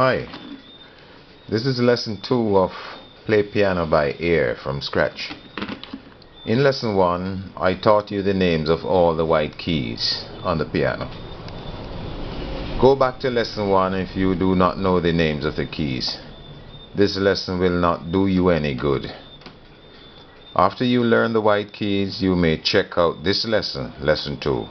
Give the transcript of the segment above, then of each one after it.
Hi, this is lesson 2 of Play Piano by Ear from Scratch. In lesson 1, I taught you the names of all the white keys on the piano. Go back to lesson 1 if you do not know the names of the keys. This lesson will not do you any good. After you learn the white keys, you may check out this lesson, lesson 2.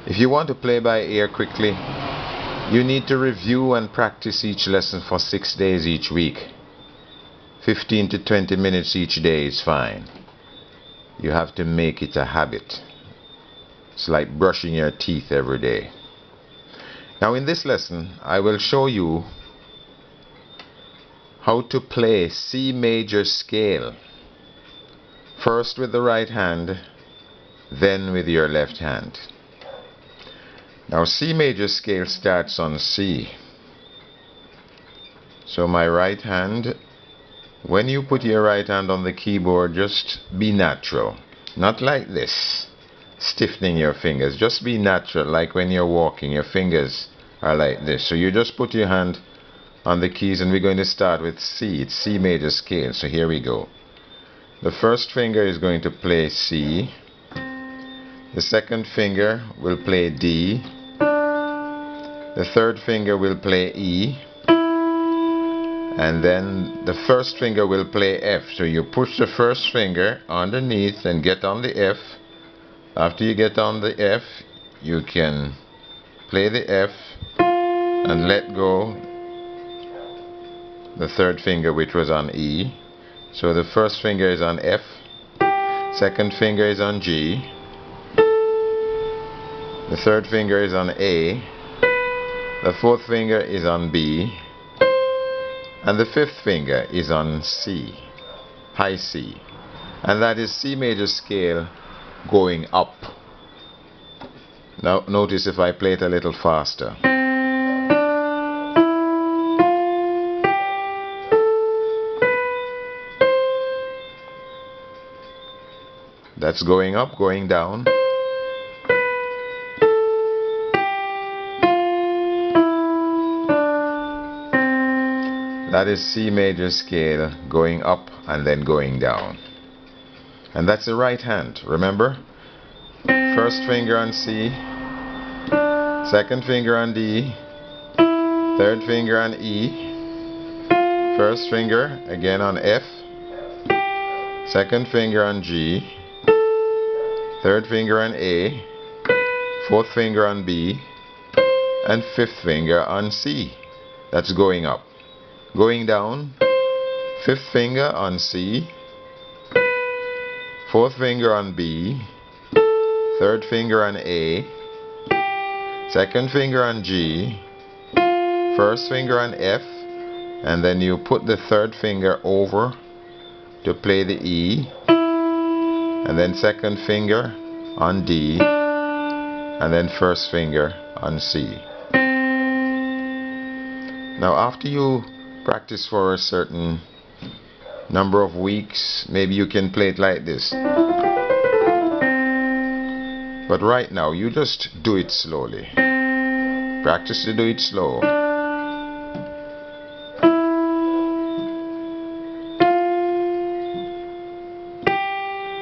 If you want to play by ear quickly, you need to review and practice each lesson for 6 days each week. 15 to 20 minutes each day is fine. You have to make it a habit. It's like brushing your teeth every day. Now in this lesson, I will show you how to play C major scale. First with the right hand, then with your left hand. Now C major scale starts on C. So my right hand, when you put your right hand on the keyboard, just be natural. Not like this, stiffening your fingers. Just be natural, like when you're walking, your fingers are like this. So you just put your hand on the keys, and we're going to start with C. It's C major scale. So here we go. The first finger is going to play C. The second finger will play D. The third finger will play E, and then the first finger will play F. So you push the first finger underneath and get on the F. After you get on the F, you can play the F and let go the third finger, which was on E. So the first finger is on F, second finger is on G, the third finger is on A, the fourth finger is on B, and the fifth finger is on C, high C. And that is C major scale going up. Now notice if I play it a little faster. That's going up, going down. That is C major scale going up and then going down. And that's the right hand, remember? First finger on C, second finger on D, third finger on E, first finger again on F, second finger on G, third finger on A, fourth finger on B, and fifth finger on C. That's going up. Going down, fifth finger on C, fourth finger on B, third finger on A, second finger on G, first finger on F, and then you put the third finger over to play the E, and then second finger on D, and then first finger on C. Now after you practice for a certain number of weeks, maybe you can play it like this. But right now, you just do it slowly. Practice to do it slow.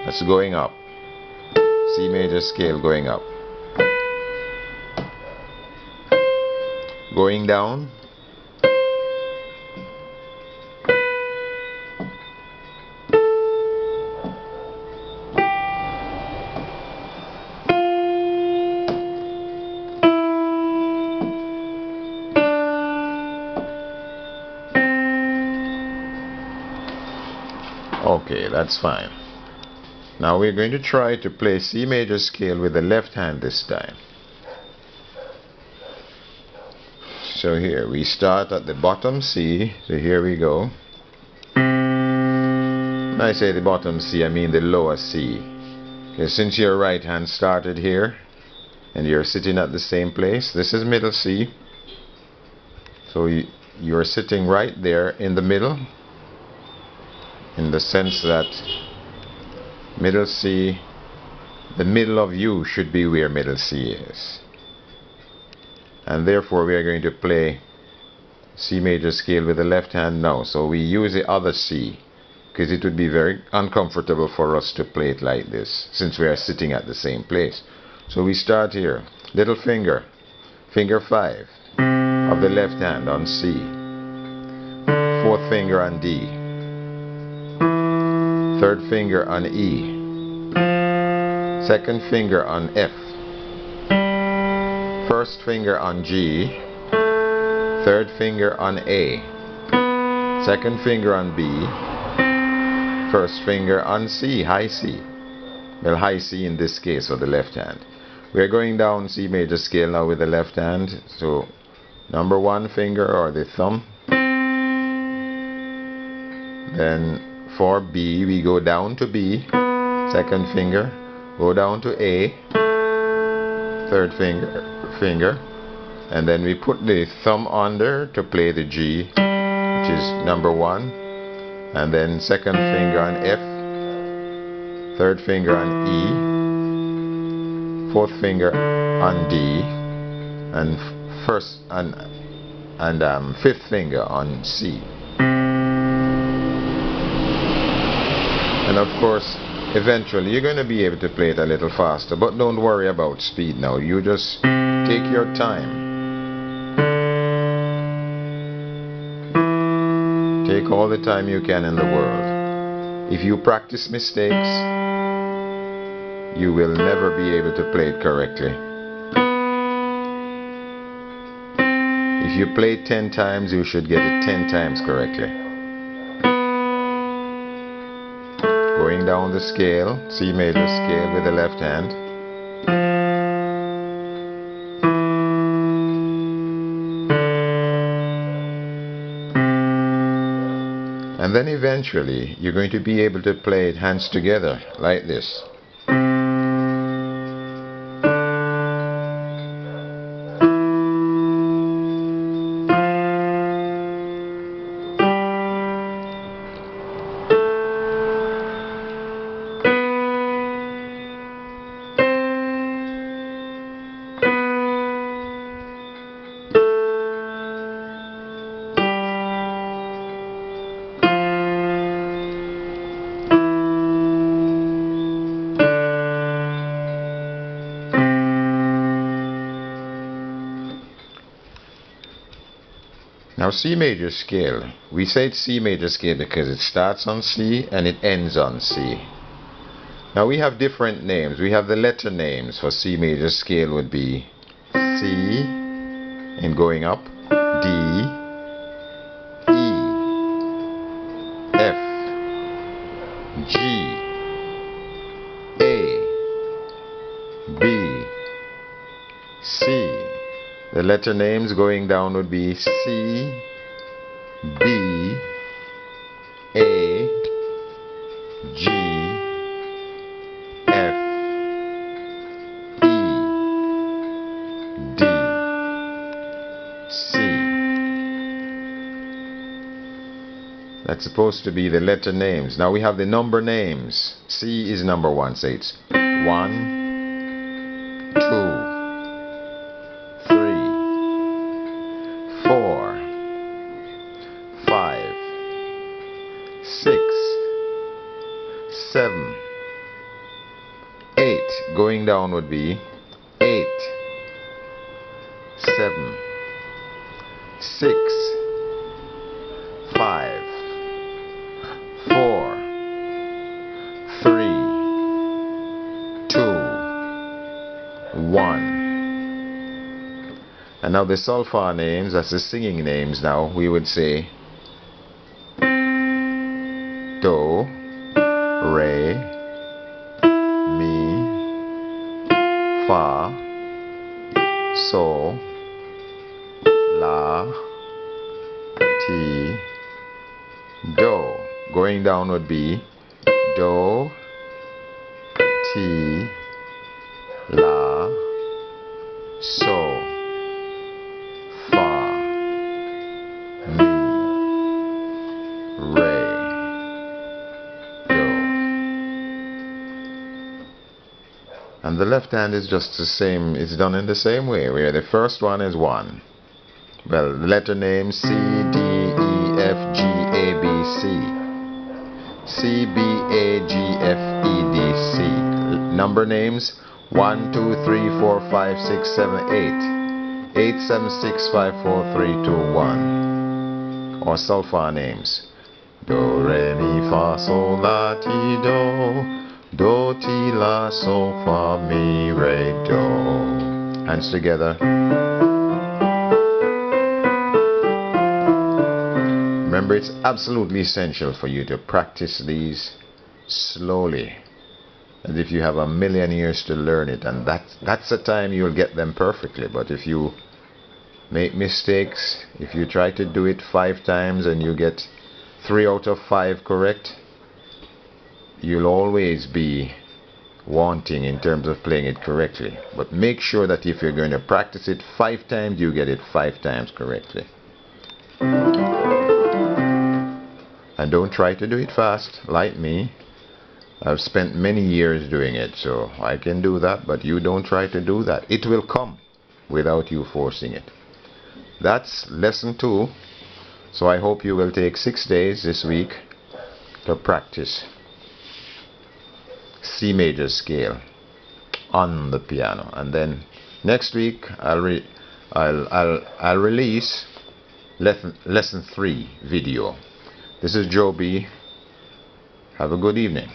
That's going up. C major scale going up. Going down. Okay, that's fine. Now we're going to try to play C major scale with the left hand this time. So here we start at the bottom C. So here we go. When I say the bottom C, I mean the lower C. Okay, since your right hand started here and you're sitting at the same place, this is middle C. So you're sitting right there in the middle, in the sense that middle C, the middle of you should be where middle C is. And therefore we are going to play C major scale with the left hand now. So we use the other C, because it would be very uncomfortable for us to play it like this, since we are sitting at the same place. So we start here. Little finger, finger 5 of the left hand on C. Fourth finger on D. Third finger on E. Second finger on F. First finger on G. Third finger on A. Second finger on B. First finger on C, high C. Well, high C in this case for the left hand. We're going down C major scale now with the left hand. So number 1 finger or the thumb. Then for B we go down to B. Second finger. Go down to A. Third finger. And then we put the thumb under to play the G, which is number 1. And then second finger on F, third finger on E, fourth finger on D, and fifth finger on C. And of course, eventually you're going to be able to play it a little faster, but don't worry about speed now. You just take your time. Take all the time you can in the world. If you practice mistakes, you will never be able to play it correctly. If you play it 10 times, you should get it 10 times correctly. Going down the scale, C major scale with the left hand. And then eventually you're going to be able to play it hands together like this. Now C major scale, we say it's C major scale because it starts on C and it ends on C. Now we have different names. We have the letter names for C major scale would be C in going up, D, E, F, G, A, B, C. The letter names going down would be C, B, A, G, F, E, D, C. That's supposed to be the letter names. Now we have the number names. C is number 1, so it's 1, 2, 7, 8. Going down would be 8, 7, 6, 5, 4, 3, 2, 1. And now the solfa names, that's the singing names now, we would say Do, Re, Mi, Fa, So, La, Ti, Do. Going down would be Do, Ti, La, So, Fa, Mi, Re, Do. And the left hand is just the same, it's done in the same way, where the first one is 1, Well, the letter name C, D, E, F, G, A, B, C. C, B, A, G, F, E, D, C. Number names 1, 2, 3, 4, 5, 6, 7, 8. 8, 7, 6, 5, 4, 3, 2, 1. Or sulfur names. Do, re, mi, fa, sol, la, ti, do. Do, ti, la, sol, fa, mi, re, do. Hands together. Remember, it's absolutely essential for you to practice these slowly. And if you have a million years to learn it, and that's the time you'll get them perfectly. But if you make mistakes, if you try to do it 5 times and you get 3 out of 5 correct, you'll always be wanting in terms of playing it correctly. But make sure that if you're going to practice it 5 times, you get it 5 times correctly. And don't try to do it fast like me. I've spent many years doing it, so I can do that, but you don't try to do that. It will come without you forcing it. That's lesson 2. So I hope you will take 6 days this week to practice C major scale on the piano, and then next week I'll release lesson 3 video. This is Joe B. Have a good evening.